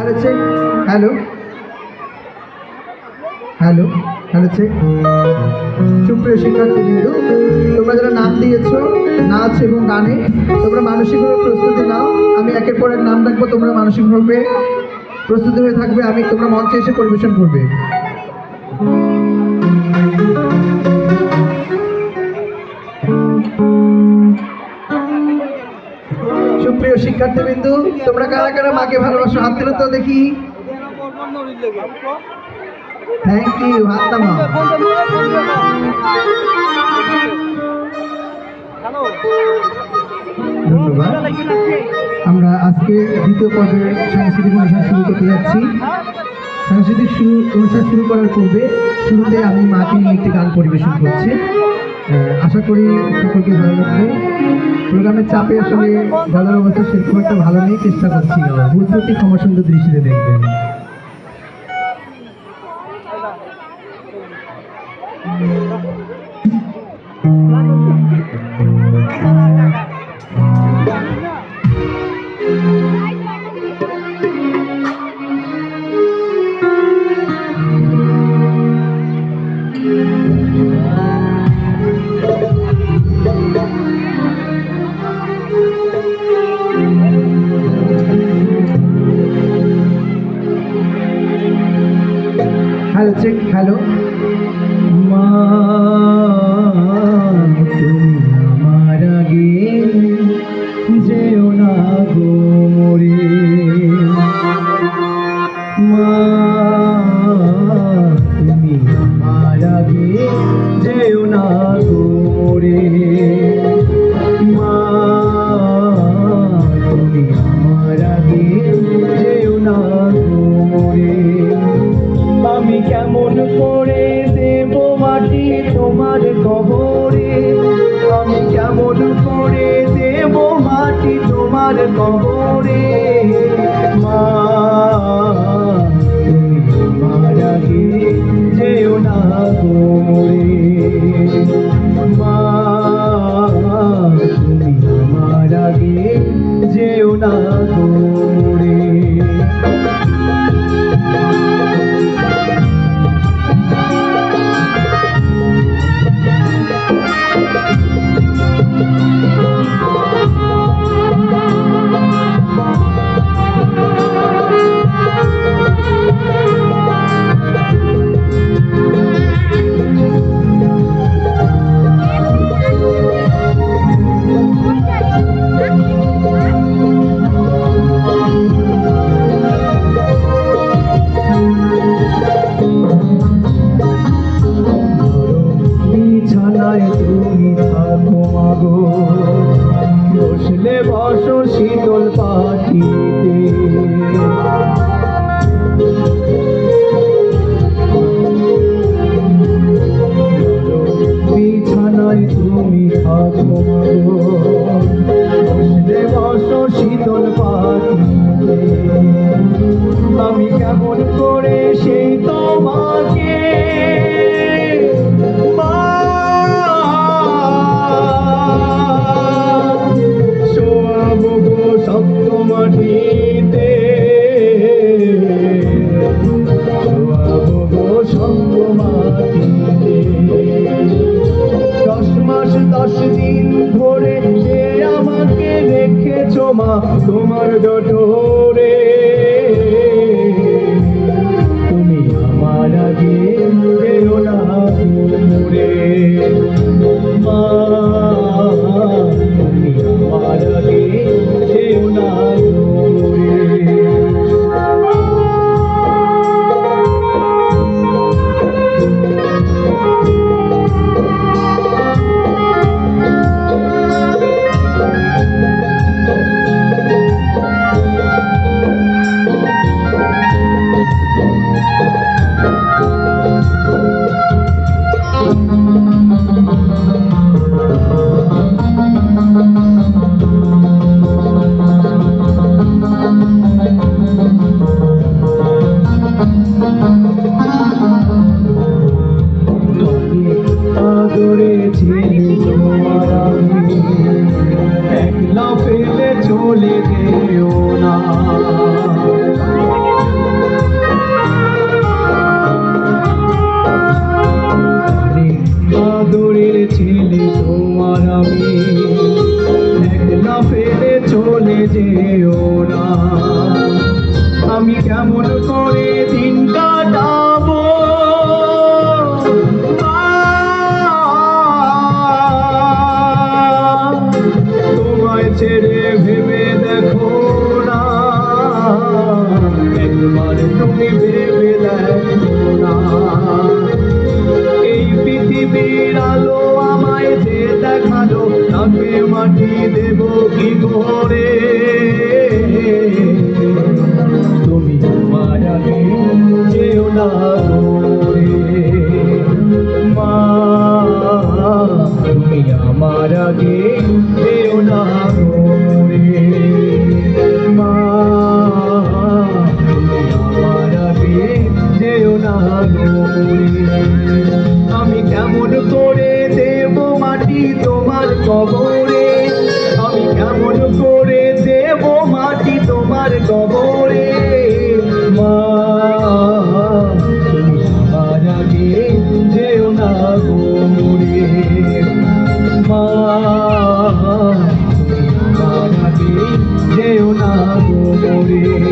Hello check, hello hello hello check. সুপ্রিয় শিক্ষার্থীবৃন্দ, তোমরা যারা নাম দিয়েছো নাচ এবং গানে, তোমরা মানসিকভাবে প্রস্তুতি নাও। আমি একের পর এক নাম ডাকবো, তোমরা মানসিকভাবে প্রস্তুতি হয়ে থাকবে। তোমরা মঞ্চে এসে পরিবেশন করবে। সুপ্রিয় শিক্ষার্থীবৃন্দ, তোমরা কারা কারা মাকে ভালোবাসো হাত তুলে তো দেখি। থ্যাংক ইউ, হাত নামাও। ধন্যবাদ। আমরা আজকে দ্বিতীয় পর্যায়ে সাংস্কৃতিক অনুষ্ঠান শুরু করতে যাচ্ছি। সাংস্কৃতিক অনুষ্ঠান শুরু করার পূর্বে শুরুতে আমি মাকে নিয়ে একটি গান পরিবেশন করছি। আশা করি সকলকে ভালো লাগবে। প্রোগ্রামের চাপে আসলে গলার অবস্থা সেরকম একটা ভালো নেই, চেষ্টা করছি। ভুল ত্রুটি ক্ষমা সুন্দর দৃষ্টিতে দেখবেন। Hello check, hello. মা তুমি আমার আগে যেও না গো মরে, মা তুমি আমার আগে যেও না গো মরে, মা তুমি আমার আগে যেও না গো মরে। আমি কেমন করে দেব মাটি তোমার কবরে, আমি কেমন করে দেব মাটি তোমার কবরে, মা তুমি আমার আগে যেও না গো মরে, মা তুমি আমার আগে যেও না গো মরে। তুমি থাকো মাগো, বসলে বসো শীতল পাখিতে, বিছানায় তুমি থাকো মাগো, বসলে বসো শীতল পাখিতে। আমি কেমন করে সেই তোমাকে মাটিতে সঙ্গ মাটিতে, 10 মাস 10 দিন ধরে সে আমাকে রেখেছো মা তোমার জঠরে, কেমন করে দিন কাটাবো মা, তোমায় ছেড়ে ভেবে দেখো না, একবার তুমি ভেবে দেখো না। এই পৃথিবীর আলো আমায় যে দেখালো, তাকে মাটি দেব কি করে? তুমি আমার আগে যেও না করে মা, তুমি আমার আগে যেও না করে মা, তুমি আমার আগে যেও না করে। আমি কেমন করে দেব মাটি তোমার কবরে, আমি কেমন করে দেব মাটি তোমার কবরে মা, তুমি আমার আগে যেও না গোরে মা, তুমি আমার আগে যেও না গোরে।